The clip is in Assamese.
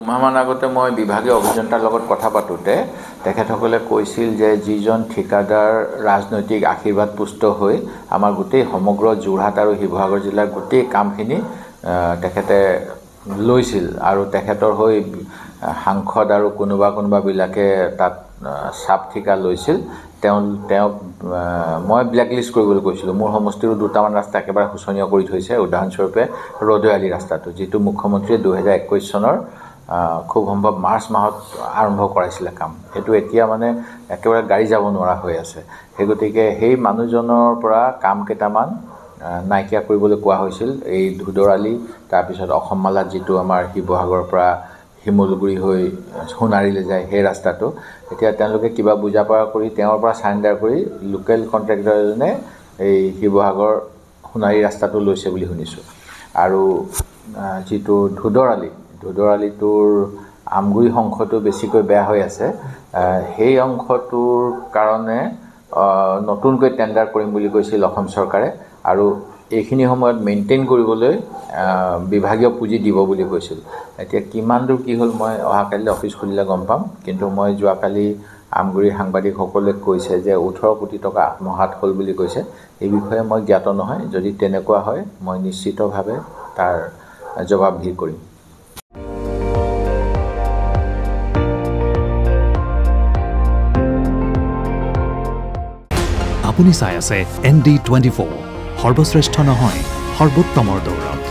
মাহমান আগতে মই বিভাগীয় অভিযন্তাৰ লগত কথা পাতোতে তেখেতসকলে কৈছিল যে যিজন ঠিকাদাৰ ৰাজনৈতিক আশীৰ্বাদ পুষ্ট হৈ আমাৰ গোটেই সমগ্ৰ যোৰহাট আৰু শিৱসাগৰ জিলাৰ গোটেই কামখিনি তেখেতে লৈছিল আৰু তেখেতৰ হৈ সাংসদ আৰু কোনোবাবিলাকে তাত চাপ ঠিকা লৈছিল তেওঁক মই ব্লেকলিষ্ট কৰিবলৈ কৈছিলোঁ। মোৰ সমষ্টিৰো দুটামান ৰাস্তা একেবাৰে শোচনীয় কৰি থৈছে। উদাহৰণস্বৰূপে ৰদৈয়ালি ৰাস্তাটো, যিটো মুখ্যমন্ত্ৰীয়ে 2021 চনৰ খুব সম্ভৱ মাৰ্চ মাহত আৰম্ভ কৰাইছিলে কাম। সেইটো এতিয়া মানে একেবাৰে গাড়ী যাব নোৱাৰা হৈ আছে। সেই গতিকে সেই মানুহজনৰ পৰা কাম কেইটামান নাইকিয়া কৰিবলৈ কোৱা হৈছিল। এই ধুদৰালি, তাৰপিছত অসমমালাত যিটো আমাৰ শিৱসাগৰৰ পৰা শিমলুগুৰি হৈ সোণাৰীলৈ যায় সেই ৰাস্তাটো, এতিয়া তেওঁলোকে কিবা বুজা পৰা কৰি তেওঁৰ পৰা চাৰেণ্ডাৰ কৰি লোকেল কণ্ট্ৰেক্টৰ এজনে এই শিৱসাগৰ সোণাৰী ৰাস্তাটো লৈছে বুলি শুনিছোঁ। আৰু যিটো ধুদৰালিটোৰ আমগুৰি অংশটো বেছিকৈ বেয়া হৈ আছে। সেই অংশটোৰ কাৰণে নতুনকৈ টেণ্ডাৰ কৰিম বুলি কৈছিল অসম চৰকাৰে, আৰু এইখিনি সময়ত মেইনটেইন কৰিবলৈ বিভাগীয় পুঁজি দিব বুলি কৈছিল। এতিয়া কিমান দূৰ কি হ'ল মই অহাকালিলৈ অফিচ খুলিলে গম পাম। কিন্তু মই যোৱাকালি আমগুৰিৰ সাংবাদিকসকলে কৈছে যে 18 কোটি টকা আত্মসাৎ হ'ল বুলি কৈছে। এই বিষয়ে মই জ্ঞাত নহয়। যদি তেনেকুৱা হয় মই নিশ্চিতভাৱে তাৰ জবাবদিহি কৰিম। আপুনি চাই আছে ND24, সৰ্বশ্ৰেষ্ঠ নহয় সৰ্বোত্তমৰ দৌৰত।